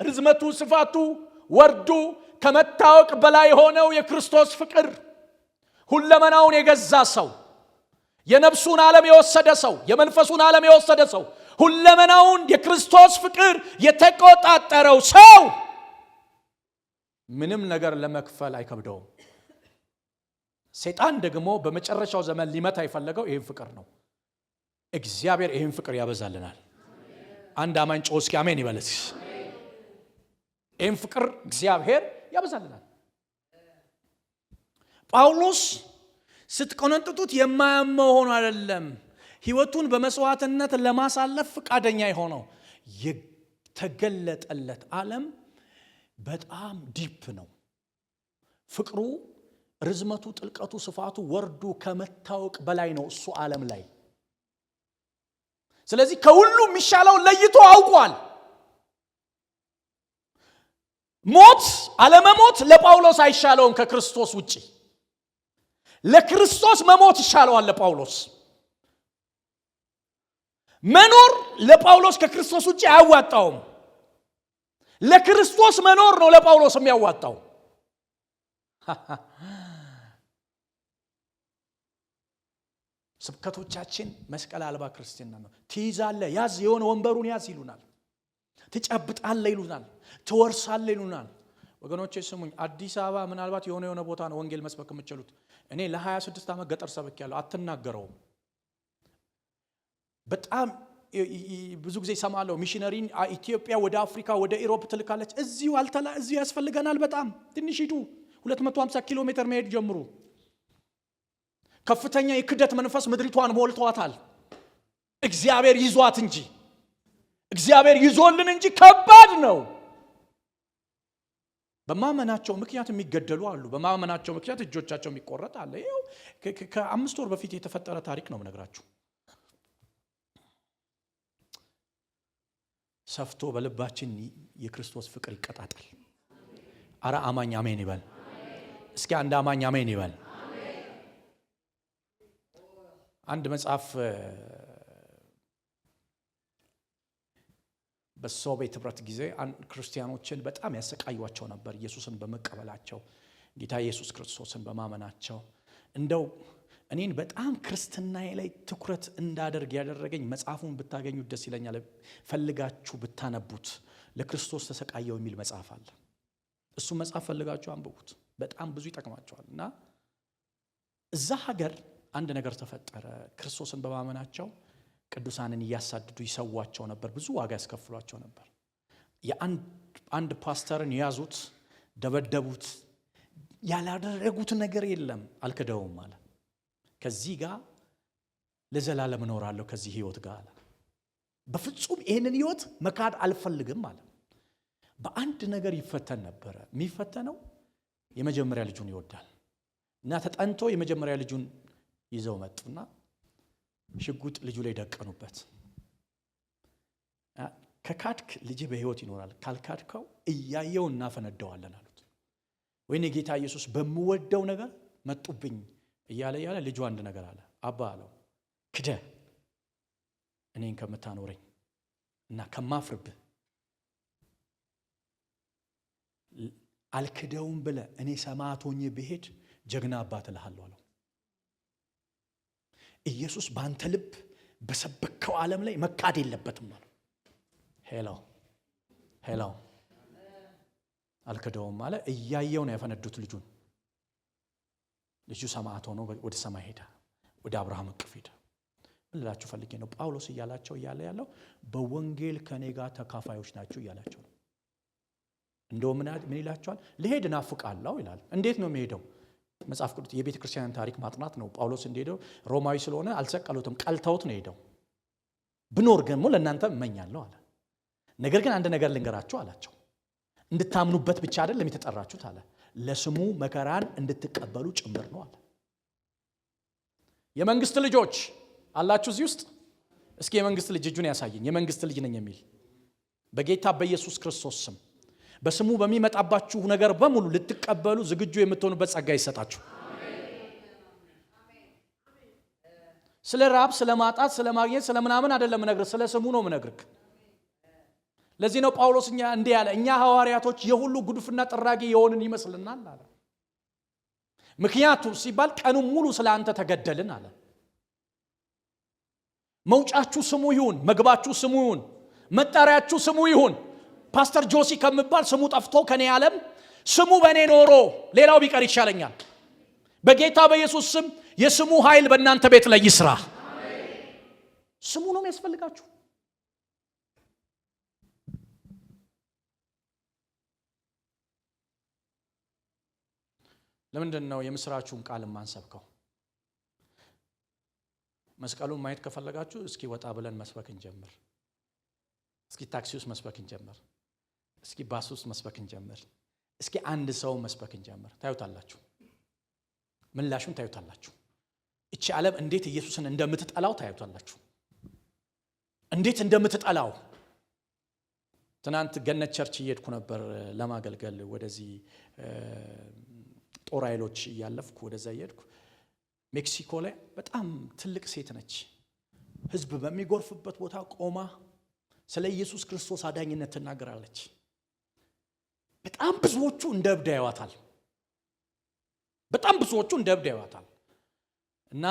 S1: ርዝመቱ ስፋቱ ወርዱ ከመታወቅ በላይ ሆነው የክርስቶስ ፍቅር ሁለመናውን የገዛ ሰው የነፍሱን ዓለም የወሰደ ሰው የመንፈሱን ዓለም የወሰደ ሰው ሁለመናውን የክርስቶስ ፍቅር የተቆጣጠረው ሰው ምንም ነገር ለመክፈል አይከብደውም። ሰይጣን ደግሞ በመጨረሻው ዘመን ሊመታ የፈለገው ይሄን ፍቅር ነው። እግዚአብሔር ይሄን ፍቅር ያበዛልናል። አንድ አማኝ ጮህ እስኪ አሜን ይበለስ። ይሄን ፍቅር እግዚአብሔር ያበዛልናል። ጳውሎስ ስትቆነጥጡት የማያመው ሆኖ አይደለም ሕይወቱን በመስዋዕትነት ለማሳለፍ ፈቃደኛ የሆነው የተገለጠለት ዓለም በጣም ዲፕ ነው። ፍቅሩ ርዝመቱ ጥልቀቱ ስፋቱ ወርዱ ከመታወቅ በላይ ነው እሱ ዓለም ላይ። ስለዚህ ከሁሉ የሚሻለው ለይቶ አውቋል። ሞት አለመሞት ለጳውሎስ አይሻለውም ከክርስቶስ ውጪ። ለክርስቶስ መሞት ይሻለዋል ለጳውሎስ። መኖር ለጳውሎስ ከክርስቶስ ውጪ አያዋጣውም። ለክርስቶስ መኖር ነው ለጳውሎስ የሚያዋጣው። ስብከቶቻችን መስቀል አልባ ክርስትና ነው። ትይዛለህ ያዝ የሆነ ወንበሩን ያዝ ይሉናል። ትጨብጣለህ ይሉናል። ትወርሳለህ ይሉናል። ወገኖቼ ስሙኝ፣ አዲስ አበባ ምናልባት የሆነ ቦታ ነው ወንጌል መስበክ የምትችሉት። እኔ ለ26 ዓመት ገጠር ሰብኬያለሁ። አትናገረውም። በጣም ብዙ ጊዜ ሰማለሁ ሚሽነሪን ኢትዮጵያ ወደ አፍሪካ ወደ ኢሮፕ ትልካለች። እዚሁ ያስፈልገናል። በጣም ትንሽ ሂዱ። 250 ኪሎ ሜትር መሄድ ጀምሩ። ከፍተኛ የክደት መንፈስ ምድሪቷን ሞልቷታል። እግዚአብሔር ይዟት እንጂ እግዚአብሔር ይዞልን እንጂ ከባድ ነው። በማመናቸው ምክንያት የሚገደሉ አሉ። በማመናቸው ምክንያት እጆቻቸው የሚቆረጥ አለ። ይሄው ከ5 ወር በፊት የተፈጠረ ታሪክ ነው የምነግራችሁ። ሰፍቶ በልባችን የክርስቶስ ፍቅር ይቀጣጣል። አረ አማኝ አሜን ይበል። እስኪ አንድ አማኝ አሜን ይበል። አንድ መጽሐፍ በሶቪየት ህብረት ጊዜ ክርስቲያኖችን በጣም ያሰቃዩዋቸው ነበር። ኢየሱስን በመቀበላቸው ጌታ ኢየሱስ ክርስቶስን በማመናቸው እንደው እኔን በጣም ክርስትናዬ ላይ ትኩረት እንዳደርግ ያደረገኝ መጽሐፉን ብታገኙት ደስ ይለኛል። ፈልጋችሁ ብታነቡት ለክርስቶስ ተሰቃየው የሚል መጽሐፍ አለ። እሱ መጽሐፍ ፈልጋችሁ አንብቡት። በጣም ብዙ ይጠቅማቸዋል። እና እዛ ሀገር አንድ ነገር ተፈጠረ። ክርስቶስን በማመናቸው ቅዱሳንን እያሳደዱ ይሰዋቸው ነበር። ብዙ ዋጋ ያስከፍሏቸው ነበር። የአንድ ፓስተርን ያዙት፣ ደበደቡት። ያላደረጉት ነገር የለም። አልክደውም አለ። ከዚህ ጋር ለዘላለም እኖራለሁ ከዚህ ህይወት ጋር አለ። በፍጹም ይሄንን ህይወት መካድ አልፈልግም አለ። በአንድ ነገር ይፈተን ነበረ። የሚፈተነው የመጀመሪያ ልጁን ይወዳል እና ተጠንቶ የመጀመሪያ ልጁን ይዘው መጡና ሽጉጥ ልጁ ላይ ደቀኑበት። ከካድክ ልጅ በህይወት ይኖራል፣ ካልካድከው እያየው እናፈነደዋለን አሉት። ወይኔ ጌታ ኢየሱስ በምወደው ነገር መጡብኝ እያለ ልጁ አንድ ነገር አለ። አባ አለው፣ ክደ እኔን ከምታኖረኝ እና ከማፍርብህ አልክደውም ብለ እኔ ሰማዕት ሆኜ ብሄድ ጀግና አባት እልሃለሁ አለው። ኢየሱስ በአንተ ልብ በሰበከው ዓለም ላይ መካድ የለበትም አለው። ሄሎ አልክደውም አለ። እያየው ነው ያፈነዱት ልጁን። ልጁ ሰማዕት ሆኖ ወደ ሰማይ ሄደ፣ ወደ አብርሃም እቅፍ ሄደ። ምን ልላችሁ ፈልጌ ነው? ጳውሎስ እያላቸው ያለው በወንጌል ከኔ ጋር ተካፋዮች ናችሁ እያላቸው ነው። እንደው ምን ይላቸዋል? ልሄድ እናፍቃለሁ ይላል። እንዴት ነው የሚሄደው? መጽሐፍ ቅዱስ የቤተ ክርስቲያንን ታሪክ ማጥናት ነው። ጳውሎስ እንደሄደው ሮማዊ ስለሆነ አልሰቀሉትም፣ ቀልተውት ነው ሄደው። ብኖር ግን ለእናንተ እመኛለሁ አለ። ነገር ግን አንድ ነገር ልንገራችሁ አላቸው፣ እንድታምኑበት ብቻ አይደለም የተጠራችሁት አለ፣ ለስሙ መከራን እንድትቀበሉ ጭምር ነው አለ። የመንግስት ልጆች አላችሁ እዚህ ውስጥ? እስኪ የመንግስት ልጅ እጁን ያሳየኝ። የመንግስት ልጅ ነኝ የሚል በጌታ በኢየሱስ ክርስቶስ ስም በስሙ በሚመጣባችሁ ነገር በሙሉ ልትቀበሉ ዝግጁ የምትሆኑበት ጸጋ ይሰጣችሁ። ስለ ራብ፣ ስለ ማጣት፣ ስለ ማግኘት፣ ስለ ምናምን አይደለም ምነግርህ፣ ስለ ስሙ ነው ምነግርህ። ለዚህ ነው ጳውሎስ እንዲህ ያለ እኛ ሐዋርያቶች የሁሉ ጉድፍና ጥራጊ የሆንን ይመስልናል አለ። ምክንያቱ ሲባል ቀኑን ሙሉ ስለ አንተ ተገደልን አለ። መውጫችሁ ስሙ ይሁን፣ መግባችሁ ስሙ ይሁን፣ መጣሪያችሁ ስሙ ይሁን። ፓስተር ጆሲ ከምባል ስሙ ጠፍቶ ከኔ ዓለም ስሙ በእኔ ኖሮ ሌላው ቢቀር ይሻለኛል። በጌታ በኢየሱስ ስም የስሙ ኃይል በእናንተ ቤት ላይ ይስራ። ስሙ ነው የሚያስፈልጋችሁ። ለምንድን ነው የምስራቹን ቃል ማንሰብከው? መስቀሉን ማየት ከፈለጋችሁ እስኪ ወጣ ብለን መስበክ እንጀምር። እስኪ ታክሲ ውስጥ መስበክ እንጀምር። እስኪ ባስ ውስጥ መስበክ እንጀምር። እስኪ አንድ ሰው መስበክ እንጀምር። ታዩታላችሁ፣ ምላሹን ታዩታላችሁ። እቺ ዓለም እንዴት ኢየሱስን እንደምትጠላው ታዩታላችሁ፣ እንዴት እንደምትጠላው። ትናንት ገነት ቸርች እየሄድኩ ነበር ለማገልገል። ወደዚህ ጦር ኃይሎች እያለፍኩ ወደዛ እየሄድኩ ሜክሲኮ ላይ በጣም ትልቅ ሴት ነች። ህዝብ በሚጎርፍበት ቦታ ቆማ ስለ ኢየሱስ ክርስቶስ አዳኝነት ትናገራለች። በጣም ብዙዎቹ እንደ እብድ ያዩዋታል። በጣም ብዙዎቹ እንደ እብድ ያዩዋታል። እና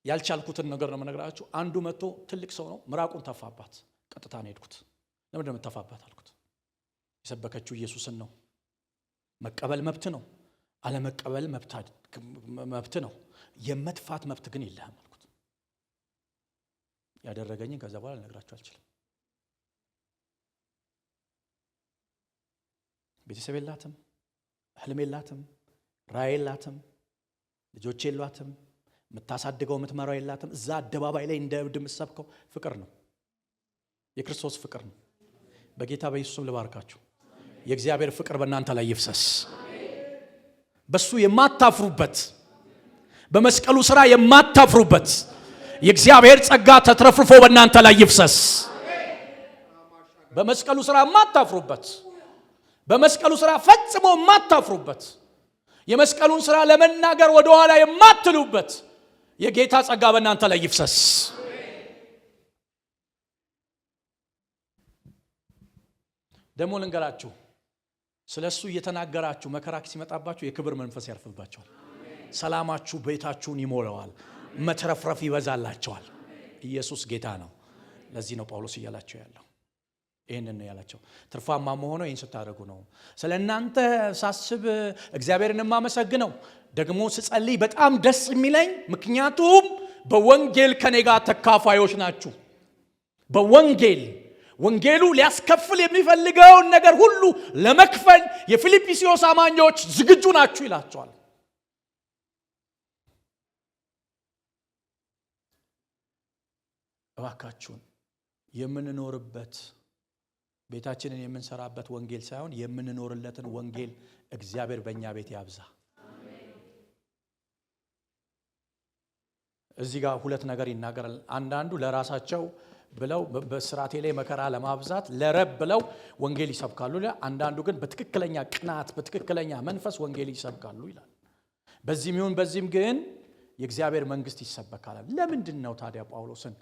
S1: ያልቻልኩትን ነገር ነው የምነግራችሁ። አንዱ መጥቶ ትልቅ ሰው ነው፣ ምራቁን ተፋባት። ቀጥታ ነው ሄድኩት። ለምን እንደምትተፋባት አልኩት። የሰበከችው ኢየሱስን ነው። መቀበል መብት ነው፣ አለመቀበል መብት ነው። የመጥፋት መብት ግን የለህም አልኩት። ያደረገኝን ከዛ በኋላ ልነግራችሁ አልችልም። ቤተሰብ የላትም፣ ህልም የላትም፣ ራዕይ የላትም፣ ልጆች የሏትም፣ የምታሳድገው የምትመራው የላትም። እዛ አደባባይ ላይ እንደ እብድ የምትሰብከው ፍቅር ነው፣ የክርስቶስ ፍቅር ነው። በጌታ በኢየሱስም ልባርካችሁ። የእግዚአብሔር ፍቅር በእናንተ ላይ ይፍሰስ። በሱ የማታፍሩበት፣ በመስቀሉ ሥራ የማታፍሩበት የእግዚአብሔር ጸጋ ተትረፍርፎ በእናንተ ላይ ይፍሰስ። በመስቀሉ ሥራ የማታፍሩበት፣ በመስቀሉ ሥራ ፈጽሞ የማታፍሩበት፣ የመስቀሉን ሥራ ለመናገር ወደ ኋላ የማትሉበት የጌታ ጸጋ በእናንተ ላይ ይፍሰስ። ደግሞ ልንገራችሁ፣ ስለሱ እየተናገራችሁ መከራ ሲመጣባችሁ የክብር መንፈስ ያርፍባችኋል። ሰላማችሁ ቤታችሁን ይሞላዋል። መትረፍረፍ ይበዛላችኋል። ኢየሱስ ጌታ ነው። ለዚህ ነው ጳውሎስ እያላቸው ያለው። ይሄንን ነው ያላቸው። ትርፋማ መሆኑ ይሄን ስታደርጉ ነው። ስለእናንተ ሳስብ እግዚአብሔርን የማመሰግነው፣ ደግሞ ስጸልይ በጣም ደስ የሚለኝ፣ ምክንያቱም በወንጌል ከኔ ጋር ተካፋዮች ናችሁ። ወንጌሉ ሊያስከፍል የሚፈልገውን ነገር ሁሉ ለመክፈል የፊልጵስዩስ አማኞች ዝግጁ ናችሁ ይላቸዋል። እባካችሁን የምንኖርበት ቤታችንን የምንሰራበት ወንጌል ሳይሆን የምንኖርለትን ወንጌል እግዚአብሔር በእኛ ቤት ያብዛ። እዚህ ጋር ሁለት ነገር ይናገራል። አንዳንዱ ለራሳቸው ብለው በስራቴ ላይ መከራ ለማብዛት ለረብ ብለው ወንጌል ይሰብካሉ። አንዳንዱ ግን በትክክለኛ ቅናት፣ በትክክለኛ መንፈስ ወንጌል ይሰብካሉ ይላል። በዚህም ይሁን በዚህም ግን የእግዚአብሔር መንግስት ይሰበካል። ለምንድን ነው ታዲያ ጳውሎስን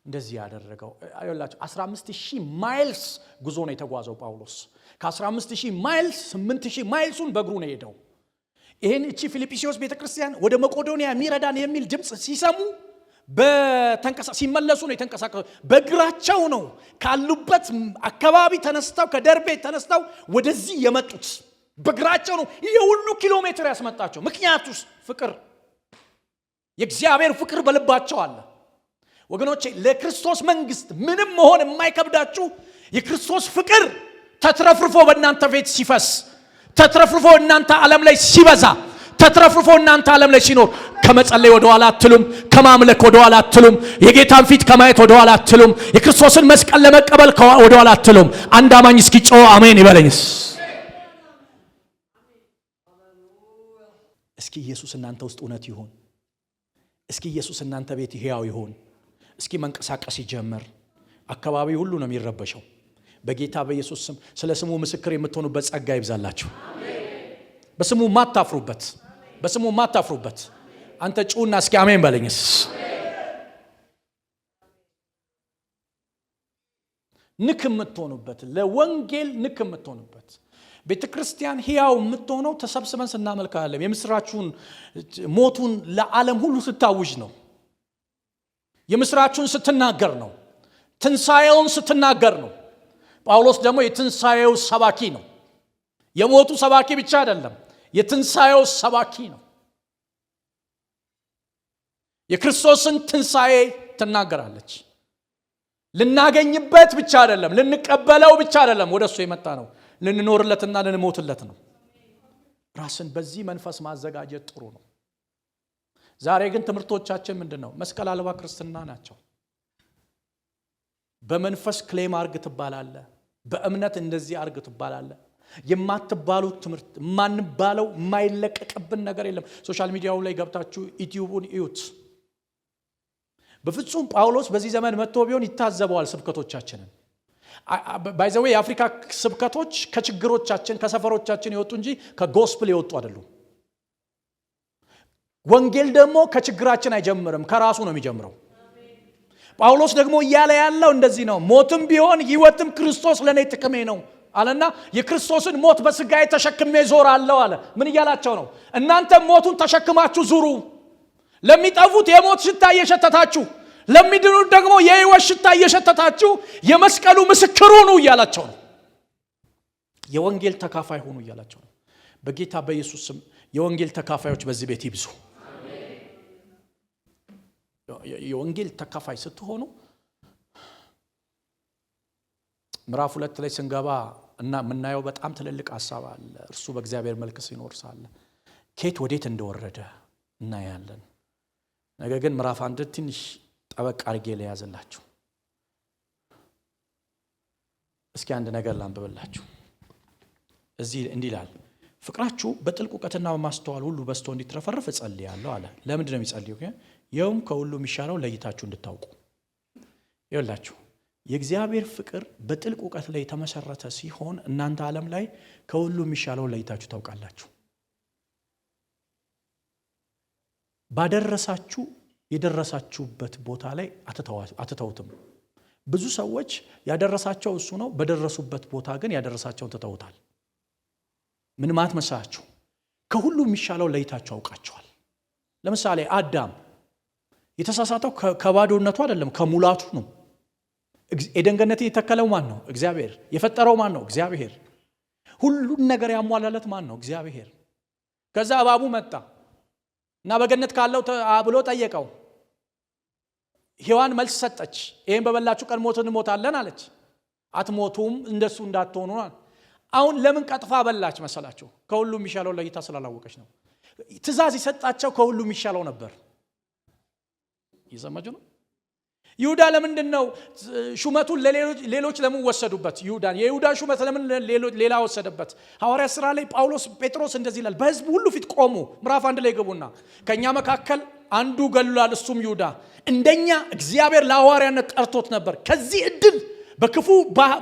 S1: እንደዚህ ያደረገው? አይላችሁ 15000 ማይልስ ጉዞ ነው የተጓዘው ጳውሎስ። ከ15000 ማይልስ 8000 ማይልሱን በእግሩ ነው ሄደው። ይሄን እቺ ፊልጵስዩስ ቤተክርስቲያን ወደ መቄዶንያ የሚረዳን የሚል ድምጽ ሲሰሙ ሲመለሱ ነው የተንቀሳቀሱ። በእግራቸው ነው ካሉበት አካባቢ ተነስተው ከደርቤ ተነስተው ወደዚህ የመጡት በእግራቸው ነው። የሁሉ ኪሎ ሜትር ያስመጣቸው። ምክንያቱስ ፍቅር፣ የእግዚአብሔር ፍቅር በልባቸው አለ። ወገኖቼ ለክርስቶስ መንግስት ምንም መሆን የማይከብዳችሁ የክርስቶስ ፍቅር ተትረፍርፎ በእናንተ ቤት ሲፈስ፣ ተትረፍርፎ እናንተ ዓለም ላይ ሲበዛ፣ ተትረፍርፎ እናንተ ዓለም ላይ ሲኖር ከመጸለይ ወደ ኋላ አትሉም፣ ከማምለክ ወደ ኋላ አትሉም፣ የጌታን ፊት ከማየት ወደ ኋላ አትሉም፣ የክርስቶስን መስቀል ለመቀበል ወደ ኋላ አትሉም። አንድ አማኝ እስኪ ጮህ አሜን ይበለኝስ። እስኪ ኢየሱስ እናንተ ውስጥ እውነት ይሁን። እስኪ ኢየሱስ እናንተ ቤት ሕያው ይሁን። እስኪ መንቀሳቀስ ይጀምር። አካባቢ ሁሉ ነው የሚረበሸው። በጌታ በኢየሱስ ስም ስለ ስሙ ምስክር የምትሆኑበት ጸጋ ይብዛላችሁ። በስሙ ማታፍሩበት፣ በስሙ ማታፍሩበት። አንተ ጩና እስኪ አሜን በለኝስ። ንክ የምትሆኑበት፣ ለወንጌል ንክ የምትሆኑበት ቤተክርስቲያን ሕያው የምትሆነው ተሰብስበን ስናመልክ አይደለም። የምስራቹን ሞቱን ለዓለም ሁሉ ስታውጅ ነው። የምስራቹን ስትናገር ነው። ትንሣኤውን ስትናገር ነው። ጳውሎስ ደግሞ የትንሣኤው ሰባኪ ነው። የሞቱ ሰባኪ ብቻ አይደለም፣ የትንሣኤው ሰባኪ ነው። የክርስቶስን ትንሣኤ ትናገራለች። ልናገኝበት ብቻ አይደለም፣ ልንቀበለው ብቻ አይደለም። ወደሱ የመጣ ነው ልንኖርለትና ልንሞትለት ነው። ራስን በዚህ መንፈስ ማዘጋጀት ጥሩ ነው። ዛሬ ግን ትምህርቶቻችን ምንድነው? መስቀል አልባ ክርስትና ናቸው። በመንፈስ ክሌም አርግ ትባላለ፣ በእምነት እንደዚህ አርግ ትባላለ። የማትባሉት ትምህርት ማንባለው የማይለቀቅብን ነገር የለም። ሶሻል ሚዲያው ላይ ገብታችሁ ዩቲዩብን እዩት። በፍጹም ጳውሎስ በዚህ ዘመን መጥቶ ቢሆን ይታዘበዋል ስብከቶቻችንን። ባይዘዌ የአፍሪካ ስብከቶች ከችግሮቻችን ከሰፈሮቻችን የወጡ እንጂ ከጎስፕል የወጡ አይደሉም። ወንጌል ደግሞ ከችግራችን አይጀምርም፣ ከራሱ ነው የሚጀምረው። ጳውሎስ ደግሞ እያለ ያለው እንደዚህ ነው። ሞትም ቢሆን ሕይወትም ክርስቶስ ለኔ ጥቅሜ ነው አለና የክርስቶስን ሞት በስጋዬ ተሸክሜ ዞራለሁ አለ። ምን እያላቸው ነው? እናንተ ሞቱን ተሸክማችሁ ዙሩ። ለሚጠፉት የሞት ሽታ እየሸተታችሁ፣ ለሚድኑት ደግሞ የሕይወት ሽታ እየሸተታችሁ የመስቀሉ ምስክር ሁኑ እያላቸው ነው። የወንጌል ተካፋይ ሁኑ እያላቸው ነው። በጌታ በኢየሱስ ስም የወንጌል ተካፋዮች በዚህ ቤት ይብዙ። የወንጌል ተካፋይ ስትሆኑ ምዕራፍ 2 ላይ ስንገባ እና የምናየው በጣም ትልልቅ ሐሳብ አለ። እርሱ በእግዚአብሔር መልክ ሲኖር ሳለ ከየት ወዴት እንደወረደ እናያለን። ነገር ግን ምዕራፍ 1 ትንሽ ጠበቅ አድርጌ ለያዘላችሁ። እስኪ አንድ ነገር ላንብብላችሁ። እዚህ እንዲህ ይላል፣ ፍቅራችሁ በጥልቅ እውቀትና በማስተዋል ሁሉ በዝቶ እንዲትረፈረፍ እጸልያለሁ አለ። ለምንድን ነው የሚጸልየው? ይኸውም ከሁሉ የሚሻለው ለይታችሁ እንድታውቁ። ይኸውላችሁ የእግዚአብሔር ፍቅር በጥልቅ እውቀት ላይ የተመሰረተ ሲሆን እናንተ ዓለም ላይ ከሁሉ የሚሻለው ለይታችሁ ታውቃላችሁ። ባደረሳችሁ የደረሳችሁበት ቦታ ላይ አትተውትም። ብዙ ሰዎች ያደረሳቸው እሱ ነው፣ በደረሱበት ቦታ ግን ያደረሳቸውን ትተውታል። ምን ማለት መሰላችሁ? ከሁሉ የሚሻለው ለይታችሁ አውቃቸዋል። ለምሳሌ አዳም የተሳሳተው ከባዶነቱ አይደለም፣ ከሙላቱ ነው። ኤደን ገነትን የተከለው ማን ነው? እግዚአብሔር። የፈጠረው ማን ነው? እግዚአብሔር። ሁሉን ነገር ያሟላለት ማን ነው? እግዚአብሔር። ከዛ እባቡ መጣ እና በገነት ካለው ብሎ ጠየቀው። ሔዋን መልስ ሰጠች። ይሄን በበላችሁ ቀን ሞትን እንሞታለን አለች። አትሞቱም እንደሱ እንዳትሆኑ። አሁን ለምን ቀጥፋ በላች መሰላችሁ? ከሁሉ የሚሻለው ለይታ ስላላወቀች ነው። ትእዛዝ የሰጣቸው ከሁሉ የሚሻለው ነበር። ይሰማችሁ ነው። ይሁዳ ለምንድን ነው ሹመቱን ሌሎች ለምን ወሰዱበት? የይሁዳ ሹመት ለምን ሌላ ወሰደበት? ሐዋርያት ሥራ ላይ ጴጥሮስ እንደዚህ ይላል፣ በሕዝብ ሁሉ ፊት ቆሙ። ምዕራፍ 1 ላይ ገቡና ከኛ መካከል አንዱ ገሏል፣ እሱም ይሁዳ። እንደኛ እግዚአብሔር ለሐዋርያነት ጠርቶት ነበር። ከዚህ እድል በክፉ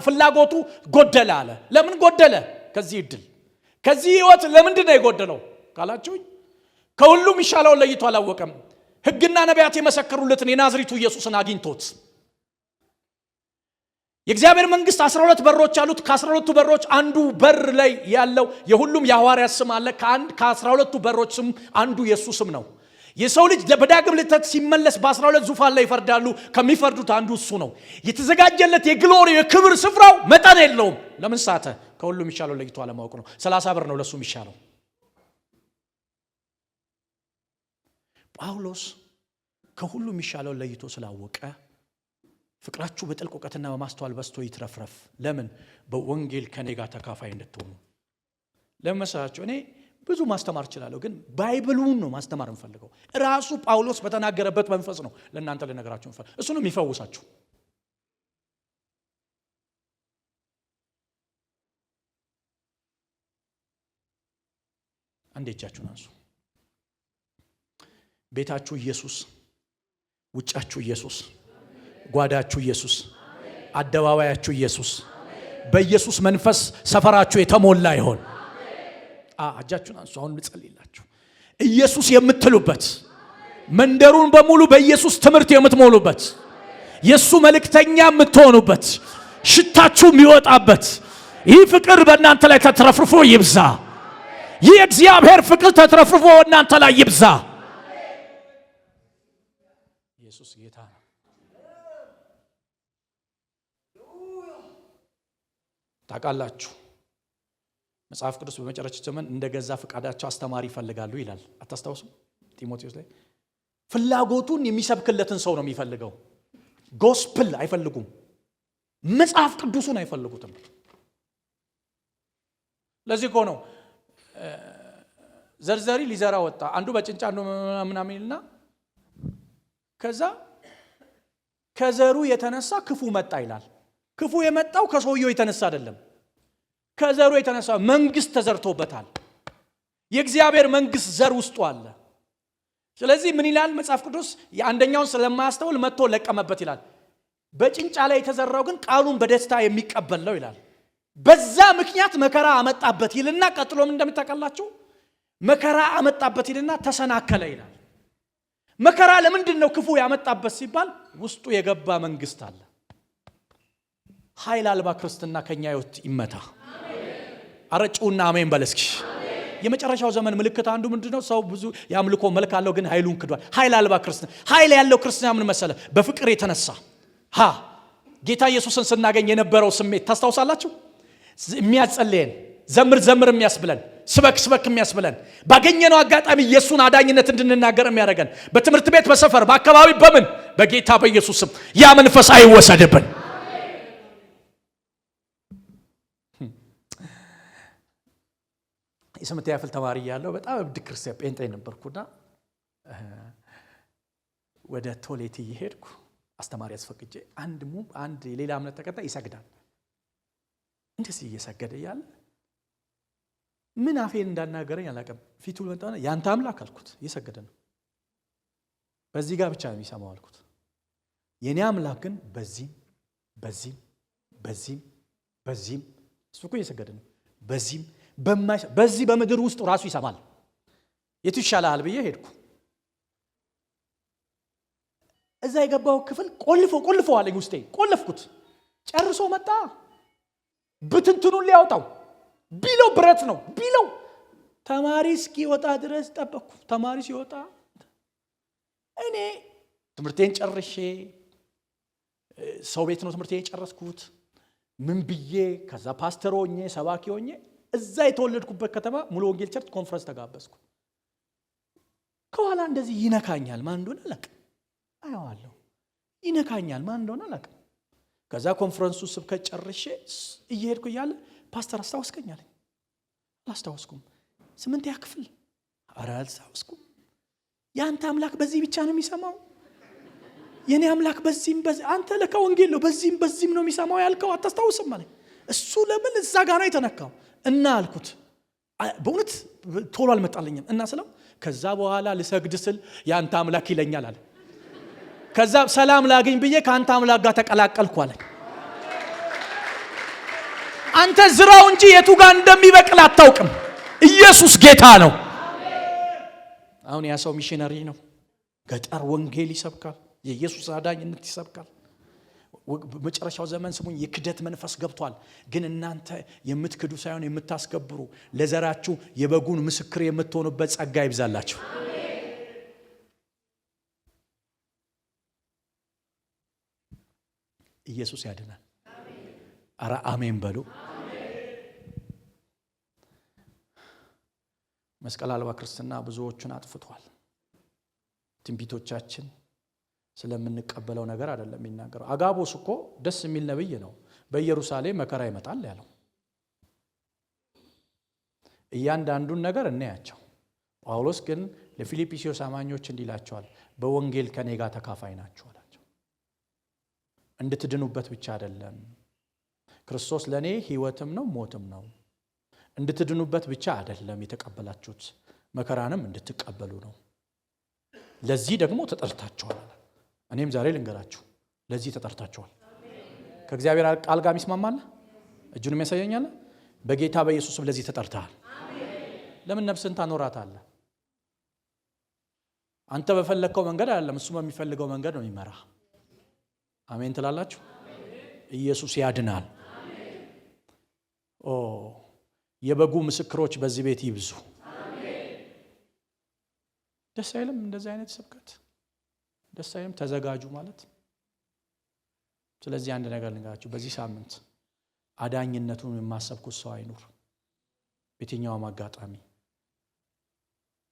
S1: ፍላጎቱ ጎደለ አለ። ለምን ጎደለ? ከዚህ እድል ከዚህ ሕይወት ለምንድን ነው የጎደለው ካላችሁኝ፣ ከሁሉም ይሻለውን ለይቶ አላወቀም። ሕግና ነቢያት የመሰከሩለትን የናዝሬቱ ኢየሱስን አግኝቶት የእግዚአብሔር መንግስት 12 በሮች አሉት። ከ12ቱ በሮች አንዱ በር ላይ ያለው የሁሉም የሐዋርያት ስም አለ። ከ12ቱ በሮች ስም አንዱ የሱ ስም ነው። የሰው ልጅ በዳግም ልደት ሲመለስ በ12 ዙፋን ላይ ይፈርዳሉ። ከሚፈርዱት አንዱ እሱ ነው። የተዘጋጀለት የግሎሪ የክብር ስፍራው መጠን የለውም። ለምን ሳተ? ከሁሉም የሚሻለው ለይቶ አለማወቅ ነው። 30 ብር ነው ለሱ የሚሻለው። ጳውሎስ ከሁሉ የሚሻለው ለይቶ ስላወቀ ፍቅራችሁ በጥልቅ እውቀትና በማስተዋል በዝቶ ይትረፍረፍ። ለምን? በወንጌል ከኔ ጋር ተካፋይ እንድትሆኑ። ለምን መሰላችሁ? እኔ ብዙ ማስተማር እችላለሁ፣ ግን ባይብሉን ነው ማስተማር እንፈልገው። ራሱ ጳውሎስ በተናገረበት መንፈስ ነው ለእናንተ ልነግራችሁ እንፈልግ። እሱ ነው የሚፈውሳችሁ። አንዴ እጃችሁን አንሱ። ቤታችሁ ኢየሱስ፣ ውጫችሁ ኢየሱስ፣ ጓዳችሁ ኢየሱስ፣ አደባባያችሁ ኢየሱስ፣ በኢየሱስ መንፈስ ሰፈራችሁ የተሞላ ይሆን። እጃችሁን አንሱ። አሁን ልጸልይላችሁ። ኢየሱስ የምትሉበት መንደሩን በሙሉ በኢየሱስ ትምህርት የምትሞሉበት የሱ መልእክተኛ የምትሆኑበት ሽታችሁ የሚወጣበት ይህ ፍቅር በእናንተ ላይ ተትረፍርፎ ይብዛ። ይህ እግዚአብሔር ፍቅር ተትረፍርፎ እናንተ ላይ ይብዛ። ኢየሱስ ጌታ ነው። ታውቃላችሁ መጽሐፍ ቅዱስ በመጨረሻው ዘመን እንደገዛ ፍቃዳቸው አስተማሪ ይፈልጋሉ ይላል። አታስታውሱም? ጢሞቴዎስ ላይ ፍላጎቱን የሚሰብክለትን ሰው ነው የሚፈልገው። ጎስፕል አይፈልጉም። መጽሐፍ ቅዱስን አይፈልጉትም። ለዚህ እኮ ነው ዘርዘሪ ሊዘራ ወጣ። አንዱ በጭንጫ አንዱ ምናምንና ከዛ ከዘሩ የተነሳ ክፉ መጣ ይላል። ክፉ የመጣው ከሰውየው የተነሳ አይደለም፣ ከዘሩ የተነሳ መንግስት ተዘርቶበታል። የእግዚአብሔር መንግስት ዘር ውስጡ አለ። ስለዚህ ምን ይላል መጽሐፍ ቅዱስ? የአንደኛውን ስለማያስተውል መጥቶ ለቀመበት ይላል። በጭንጫ ላይ የተዘራው ግን ቃሉን በደስታ የሚቀበል ነው ይላል። በዛ ምክንያት መከራ አመጣበት ይልና ቀጥሎም እንደምታውቃላችሁ መከራ አመጣበት ይልና ተሰናከለ ይላል። መከራ ለምንድን ነው ክፉ ያመጣበት ሲባል ውስጡ የገባ መንግስት አለ። ኃይል አልባ ክርስትና ከኛ ህይወት ይመታ። አረጩና አሜን በለስኪ። የመጨረሻው ዘመን ምልክት አንዱ ምንድነው? ሰው ብዙ ያምልኮ መልክ አለው ግን ኃይሉን ክዷል። ኃይል አልባ ክርስትና። ኃይል ያለው ክርስትና ምን መሰለ? በፍቅር የተነሳ ጌታ ኢየሱስን ስናገኝ የነበረው ስሜት ታስታውሳላችሁ? የሚያጸልየን ዘምር ዘምር የሚያስብለን ስበክ ስበክ የሚያስብለን ባገኘነው አጋጣሚ ኢየሱስን አዳኝነት እንድንናገር የሚያደርገን በትምህርት ቤት በሰፈር በአካባቢ በምን በጌታ በኢየሱስ ስም ያ መንፈስ አይወሰድብን። የስምንተኛ ክፍል ተማሪ ያለው በጣም እብድ ክርስቲያን ጴንጤ ነበርኩና ወደ ቶሌት እየሄድኩ አስተማሪ አስፈቅጄ አንድ የሌላ እምነት ተከታይ ይሰግዳል። እንደዚህ እየሰገደ ያለ ምን አፌን እንዳናገረኝ አላውቅም። ፊቱ ለምጣና ያንተ አምላክ አልኩት። እየሰገደ ነው። በዚህ ጋር ብቻ ነው የሚሰማው አልኩት። የኔ አምላክ ግን በዚህም በዚህም በዚህም በዚህም እሱ እኮ እየሰገደ ነው። በዚህም በዚህ በምድር ውስጥ ራሱ ይሰማል። የቱ ይሻላል ብዬ ሄድኩ። እዛ የገባው ክፍል ቆልፎ አለኝ። ውስጤ ቆልፍኩት። ጨርሶ መጣ። ብትንትኑን ሊያወጣው ቢለው ብረት ነው ቢለው ተማሪ እስኪወጣ ድረስ ጠበቅኩ። ተማሪ ሲወጣ እኔ ትምህርቴን ጨርሼ ሰው ቤት ነው ትምህርቴን የጨረስኩት። ምን ብዬ ከዛ ፓስተር ሆኜ ሰባኪ ሆኜ እዛ የተወለድኩበት ከተማ ሙሉ ወንጌል ቸርች ኮንፈረንስ ተጋበዝኩ። ከኋላ እንደዚህ ይነካኛል። ማን እንደሆነ አላውቅም። አየዋለሁ። ይነካኛል። ማን እንደሆነ አላውቅም። ከዛ ኮንፈረንሱ ስብከት ጨርሼ እየሄድኩ እያለ ፓስተር አስታወስከኝ አለኝ። አላስታወስኩም። ስምንተኛ ክፍል ኧረ አላስታወስኩም። ያንተ አምላክ በዚህ ብቻ ነው የሚሰማው? የኔ አምላክ በዚህም አንተ ለካ ወንጌል ነው በዚህም ነው የሚሰማው ያልከው አታስታውስም አለኝ። እሱ ለምን እዛ ጋር ነው የተነካው? እና አልኩት። በእውነት ቶሎ አልመጣልኝም። እና ስለው ከዛ በኋላ ልሰግድ ስል ያንተ አምላክ ይለኛል አለ። ከዛ ሰላም ላገኝ ብዬ ካንተ አምላክ ጋር ተቀላቀልኩ አለኝ። አንተ ዝራው እንጂ የቱ ጋር እንደሚበቅል አታውቅም። ኢየሱስ ጌታ ነው። አሁን ያ ሰው ሚሽነሪ ነው። ገጠር ወንጌል ይሰብካል። የኢየሱስ አዳኝነት ይሰብካል። በመጨረሻው ዘመን ስሙኝ የክደት መንፈስ ገብቷል። ግን እናንተ የምትክዱ ሳይሆን የምታስከብሩ ለዘራችሁ የበጉን ምስክር የምትሆኑበት ጸጋ ይብዛላችሁ። ኢየሱስ ያድናል። አረ አሜን በሉ። መስቀል አልባ ክርስትና ብዙዎችን አጥፍቷል። ትንቢቶቻችን ስለምንቀበለው ነገር አይደለም የሚናገረው። አጋቦስ እኮ ደስ የሚል ነብይ ነው። በኢየሩሳሌም መከራ ይመጣል ያለው እያንዳንዱን ነገር እናያቸው። ጳውሎስ ግን ለፊልጵስዩስ አማኞች እንዲላቸዋል በወንጌል ከኔ ጋር ተካፋይ ናችሁ አላቸው። እንድትድኑበት ብቻ አይደለም፣ ክርስቶስ ለኔ ሕይወትም ነው ሞትም ነው። እንድትድኑበት ብቻ አይደለም የተቀበላችሁት፣ መከራንም እንድትቀበሉ ነው። ለዚህ ደግሞ ተጠርታችኋል። እኔም ዛሬ ልንገራችሁ ለዚህ ተጠርታችኋል። ከእግዚአብሔር ቃል ጋር ይስማማል? እጁንም ያሳየኛል። በጌታ በኢየሱስ ለዚህ ተጠርተሃል። ለምን ነፍስን ታኖራታለህ? አንተ በፈለከው መንገድ አይደለም፣ እሱ በሚፈልገው መንገድ ነው የሚመራ። አሜን ትላላችሁ? ኢየሱስ ያድናል። የበጉ ምስክሮች በዚህ ቤት ይብዙ። ደስ አይልም? እንደዚህ አይነት ስብከት ደስ አይልም? ተዘጋጁ ማለት። ስለዚህ አንድ ነገር ልንገራችሁ፣ በዚህ ሳምንት አዳኝነቱን የማሰብኩት ሰው አይኑር። በየትኛውም አጋጣሚ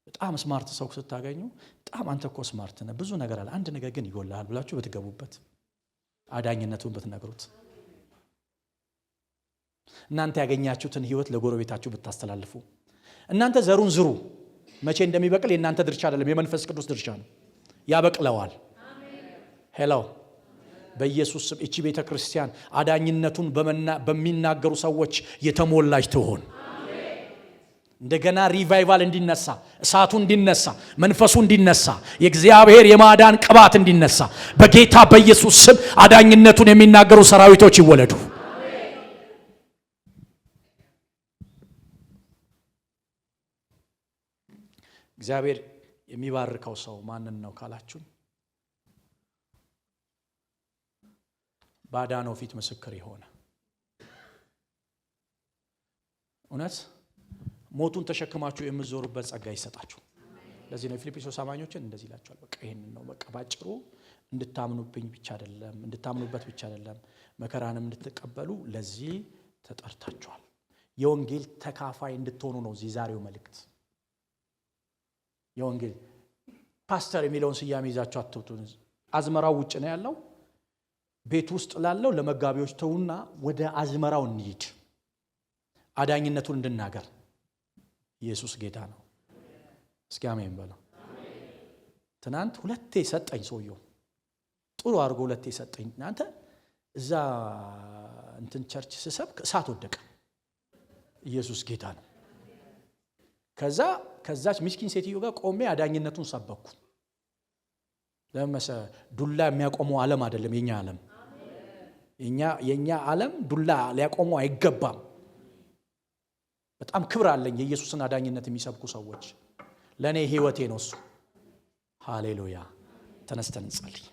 S1: በጣም ስማርት ሰው ስታገኙ በጣም አንተ እኮ ስማርት ነህ፣ ብዙ ነገር አለ፣ አንድ ነገር ግን ይጎልሃል ብላችሁ ብትገቡበት፣ አዳኝነቱን ብትነግሩት፣ እናንተ ያገኛችሁትን ህይወት ለጎረቤታችሁ ብታስተላልፉ፣ እናንተ ዘሩን ዝሩ። መቼ እንደሚበቅል የእናንተ ድርሻ አይደለም፣ የመንፈስ ቅዱስ ድርሻ ነው። ያበቅለዋል። ሄሎ በኢየሱስ ስም እቺ ቤተ ክርስቲያን አዳኝነቱን በሚናገሩ ሰዎች የተሞላች ትሆን። እንደገና ሪቫይቫል እንዲነሳ፣ እሳቱ እንዲነሳ፣ መንፈሱ እንዲነሳ፣ የእግዚአብሔር የማዳን ቅባት እንዲነሳ በጌታ በኢየሱስ ስም አዳኝነቱን የሚናገሩ ሰራዊቶች ይወለዱ። እግዚአብሔር የሚባርከው ሰው ማንን ነው ካላችሁ፣ ባዳነው ፊት ምስክር የሆነ እውነት ሞቱን ተሸክማችሁ የምትዞሩበት ጸጋ ይሰጣችሁ። ለዚህ ነው ፊልጵስዩስ አማኞችን እንደዚህ ይላቸዋል። በቃ ይሄንን ነው በቃ ባጭሩ፣ እንድታምኑብኝ ብቻ አይደለም፣ እንድታምኑበት ብቻ አይደለም፣ መከራንም እንድትቀበሉ ለዚህ ተጠርታችኋል። የወንጌል ተካፋይ እንድትሆኑ ነው እዚህ ዛሬው መልእክት። የወንጌል ፓስተር የሚለውን ስያሜ ይዛችሁ አትውጡ። አዝመራው ውጭ ነው ያለው። ቤት ውስጥ ላለው ለመጋቢዎች ተውና ወደ አዝመራው እንሂድ። አዳኝነቱን እንድናገር። ኢየሱስ ጌታ ነው። እስኪ አሜን በሉ። ትናንት ሁለቴ ሰጠኝ ሰውየው፣ ጥሩ አድርጎ ሁለቴ ሰጠኝ። እናንተ እዛ እንትን ቸርች ስሰብክ እሳት ወደቀ። ኢየሱስ ጌታ ነው። ከዛች ምስኪን ሴትዮ ጋር ቆሜ አዳኝነቱን ሰበኩ። ለምሳሌ ዱላ የሚያቆመው ዓለም አይደለም የኛ ዓለም። የኛ ዓለም ዱላ ሊያቆመው አይገባም። በጣም ክብር አለኝ የኢየሱስን አዳኝነት የሚሰብኩ ሰዎች። ለኔ ህይወቴ ነው እሱ። ሃሌሉያ። ተነስተን እንጸልይ።